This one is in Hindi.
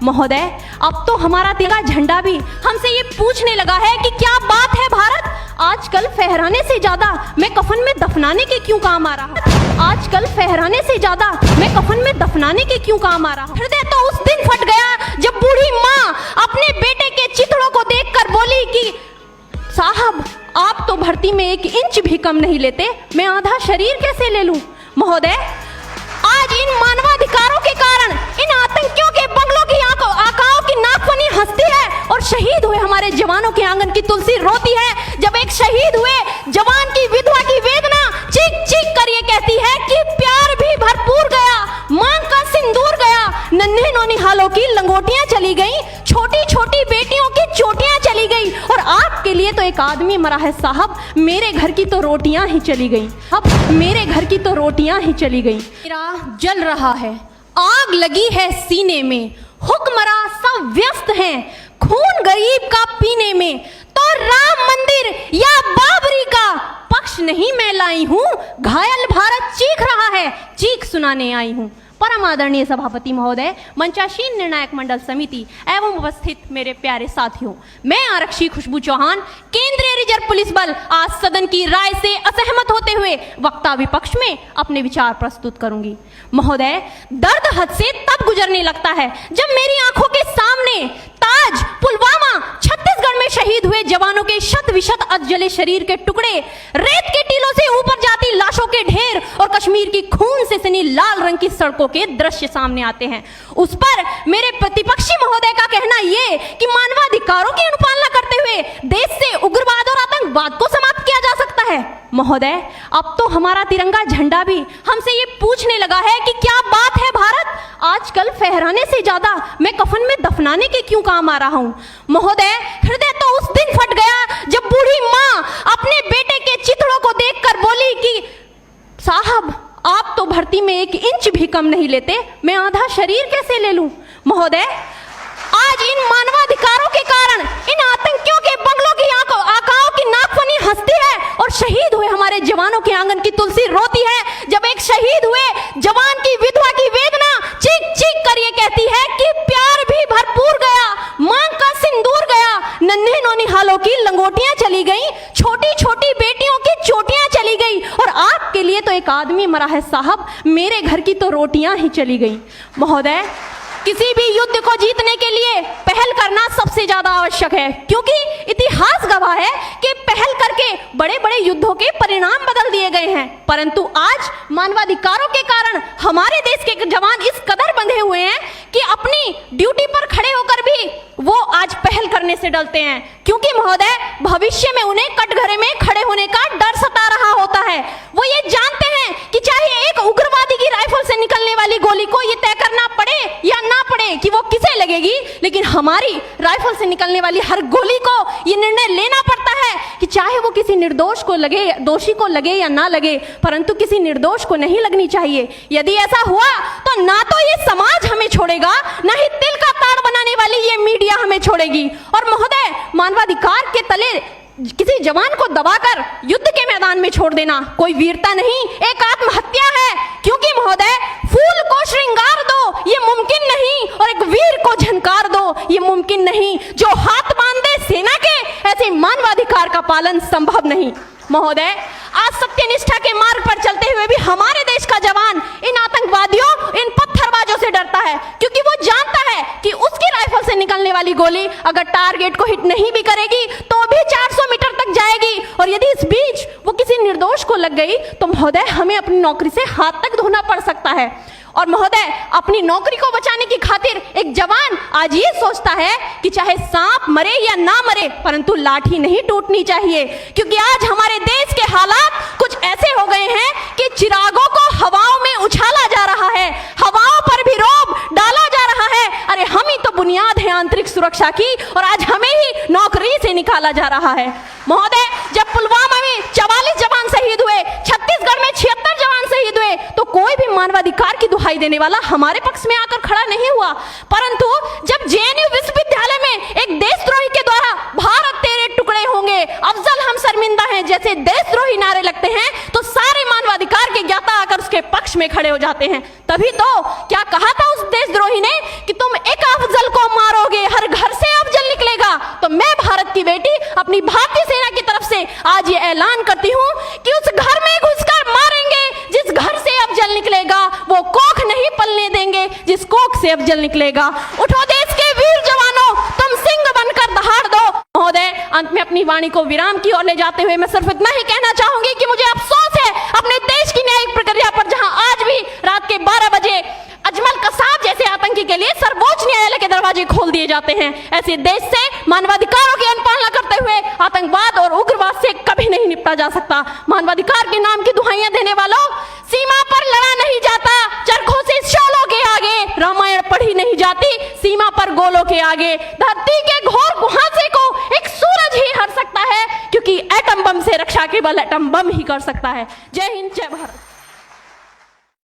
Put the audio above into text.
महोदय, अब तो हमारा तिरंगा झंडा भी हमसे ये पूछने लगा है कि क्या बात है भारत। आजकल फहराने से ज्यादा मैं कफन में दफनाने के क्यों काम आ रहा। आजकल फहराने से ज्यादा मैं कफन में दफनाने के क्यों काम आ रहा। हृदय तो उस दिन फट गया जब बूढ़ी माँ अपने बेटे के चिथड़ों को देखकर बोली कि साहब, आप तो भर्ती में 1 इंच भी कम नहीं लेते, मैं आधा शरीर कैसे ले लूं। महोदय, आज इन मानवाधिकारों के कारण इन आतंकियों के बंगलों की आकाओं की नाकफनी हंसती है और शहीद हुए हमारे जवानों के आंगन की तुलसी रोती है। जब एक शहीद हुए जवान की विधवा की वेदना चीख चीख कर ये कहती है कि प्यार भी भरपूर गया, मांग का सिंदूर गया, नन्हे नौनिहालों की लंगोटियां चली गई, छोटी छोटी बेटियों की चोटियां चली गई, और आपके लिए तो एक आदमी मरा है साहब, मेरे घर की तो रोटियां ही चली गई। अब मेरे घर की तो रोटियां ही चली गई। मेरा जल रहा है, आग लगी है सीने में, हुक्मरां सब व्यस्त हैं खून गरीब का पीने में, तो राम मंदिर या बाबरी का पक्ष नहीं मैं लाई हूं, घायल भारत चीख रहा है, चीख सुनाने आई हूं। परम आदरणीय सभापति महोदय, मंचासीन निर्णायक मंडल समिति एवं उपस्थित मेरे प्यारे साथियों, मैं आरक्षी खुशबू चौहान, केंद्रीय रिजर्व पुलिस बल, आज सदन की राय से असहमत होते हुए वक्ता विपक्ष में अपने विचार प्रस्तुत करूंगी। महोदय, दर्द हद से तब गुजरने लगता है जब मेरी आंखों के सामने ताज, पुलवामा, छत्तीसगढ़ में शहीद हुए जवानों के शत विशत अधजले शरीर के टुकड़े, रेत के टीलों से ऊपर जाती लाशों के ढेर और कश्मीर की खून से सनी लाल रंग की सड़कों के दृश्य सामने आते हैं। उस पर मेरे प्रतिपक्षी महोदय का कहना ये कि मानवाधिकारों की अनुपालना करते हुए देश से उग्रवाद और आतंकवाद को समाप्त किया जा सकता है। महोदय, अब तो हमारा तिरंगा झंडा भी हमसे ये पूछने लगा है कि क्या बात है भारत। आजकल फहराने से ज्यादा मैं कफन में दफनाने के क्यों काम आ रहा हूं। महोदय, हृदय तो उस दिन फट गया जब बूढ़ी माँ अपने बेटे के चिथड़ों को देखकर बोली कि साहब, आप तो भर्ती में 1 इंच भी कम नहीं लेते, मैं आधा शरीर कैसे ले लूं। महोदय, आज इन मानवाधिकारों के कारण इन आतंकियों के बंगलों की आकाओं की नाकफनी हंसती है और शहीद हुए हमारे जवानों के आंगन की तुलसी रोती है। जब एक शहीद हुए जवान की विधवा की वेदना चीख चीख कर ये कहती है कि प्यार भी भरपूर गया, मांग का सिंदूर गया, नन्हे नौनिहालों की लंगोटियां चली गई, छोटी छोटी बेटियों की चोटियां चली गई, और आपके लिए तो एक आदमी मरा है साहब, मेरे घर की तो रोटियां ही चली गई। महोदय, किसी भी युद्ध को जीतने के लिए पहल करना सबसे ज्यादा आवश्यक है, क्योंकि इतिहास गवाह है कि पहल करके बड़े बड़े युद्धों के परिणाम बदल दिए गए हैं। परंतु आज मानवाधिकारों के कारण हमारे देश के जवान इस कदर बंधे हुए हैं कि अपनी ड्यूटी पर खड़े होकर भी वो आज पहल करने से डरते हैं, क्योंकि महोदय, भविष्य में उन्हें कटघरे में खड़े होने का डर सता रहा होता है। वो ये जानते हैं कि चाहे एक उग्रवादी की राइफल से निकलने वाली गोली को ये तय करना पड़े या ना पड़े कि वो किसे लगेगी, लेकिन हमारी राइफल से निकलने वाली हर गोली को ये निर्णय लेना पड़ता है कि चाहे वो किसी निर्दोष को लगे, दोषी को लगे या ना लगे, परंतु किसी निर्दोष को नहीं लगनी चाहिए। यदि ऐसा हुआ तो ना तो ये समाज हमें छोड़ेगा, ना ही तिल का ताड़ बनाने वाली ये मीडिया हमें छोड़ेगी। और महोदय, मानवाधिकार के तले किसी जवान को दबाकर युद्ध के मैदान में छोड़ देना कोई वीरता नहीं, एक आत्महत्या है। क्योंकि महोदय, फूल को श्रृंगार दो ये मुमकिन नहीं, और एक वीर को झनकार दो ये मुमकिन नहीं। जो हाथ बांध दे सेना के, ऐसे मानवाधिकार का पालन संभव नहीं। महोदय, आज सत्यनिष्ठा के मार्ग पर चलते हुए भी हमारे देश का जवान इन आतंकवादियों, इन पत्थरबाजों से डरता है, क्योंकि वो जानता है कि उसकी राइफल से निकलने वाली गोली अगर टारगेट को हिट नहीं भी करेगी तो भी 400 मीटर तक जाएगी, और यदि इस बीच वो किसी निर्दोष को लग गई तो महोदय, हमें अपनी नौकरी से हाथ तक धोना पड़ सकता है। और महोदय, अपनी नौकरी को बचाने की खातिर एक जवान आज ये सोचता है कि चाहे सांप मरे या ना मरे, परंतु लाठी नहीं टूटनी चाहिए, क्योंकि आज हमारे देश के हालात कुछ ऐसे हो गए हैं कि चिरागों को हवाओं में उछाला जा रहा है, हवाओं पर भी रोब डाला जा रहा है। अरे हम ही तो बुनियाद है आंतरिक सुरक्षा की, और आज हमें ही नौकरी से निकाला जा रहा है। महोदय, जब पुलवामा में 44 जवान शहीद हुए, छत्तीसगढ़ में 76 जवान शहीद हुए, तो कोई भी मानवाधिकार की दुहाई देने वाला हमारे पक्ष में आकर खड़ा नहीं हुआ। परंतु जब जेएनयू विश्वविद्यालय में एक देशद्रोही के द्वारा भारत तेरे टुकड़े होंगे, अफजल हम शर्मिंदा हैं जैसे देशद्रोही नारे लगते हैं, तो सारे मानवाधिकार के ज्ञाता आकर उसके पक्ष में खड़े हो जाते हैं। तभी तो क्या कहा था उस देशद्रोही ने कि तुम एक अफजल को मारोगे हर घर से अफजल निकलेगा। तो मैं भारत की बेटी अपनी भारतीय सेना की तरफ से आज ये ऐलान करती हूँ कि उस घर में घुसकर मारेंगे जिस घर से अफजल निकलेगा, वो कोख नहीं पलने देंगे जिस कोख से अफजल निकलेगा। उठो देश के वीर जवानों, तुम सिंह बनकर दहाड़ दो। महोदय, अंत में अपनी वाणी को विराम की ओर ले जाते हुए मैं सिर्फ इतना ही कहना चाहूंगी कि मुझे अफसोस है अपने देश की न्यायिक प्रक्रिया पर, जहां आज भी रात के 12 बजे अजमल कसाब जैसे आतंकी के लिए सर्वोच्च न्यायालय के दरवाजे खोल दिए जाते हैं। ऐसे देश से मानवाधिकारों की अनुपालना करते हुए आतंकवाद और उग्रवाद से कभी नहीं निपटा जा सकता। मानवाधिकार के नाम की दुहाइयां देने वालों, सीमा पर लड़ा नहीं जाता चरखों से शोलों के आगे, रामायण पढ़ी नहीं जाती सीमा पर गोलों के आगे। धरती के घोर कुहासे को एक सूरज ही हर सकता है, क्योंकि एटम बम से रक्षा केवल एटम बम ही कर सकता है। जय हिंद, जय भारत।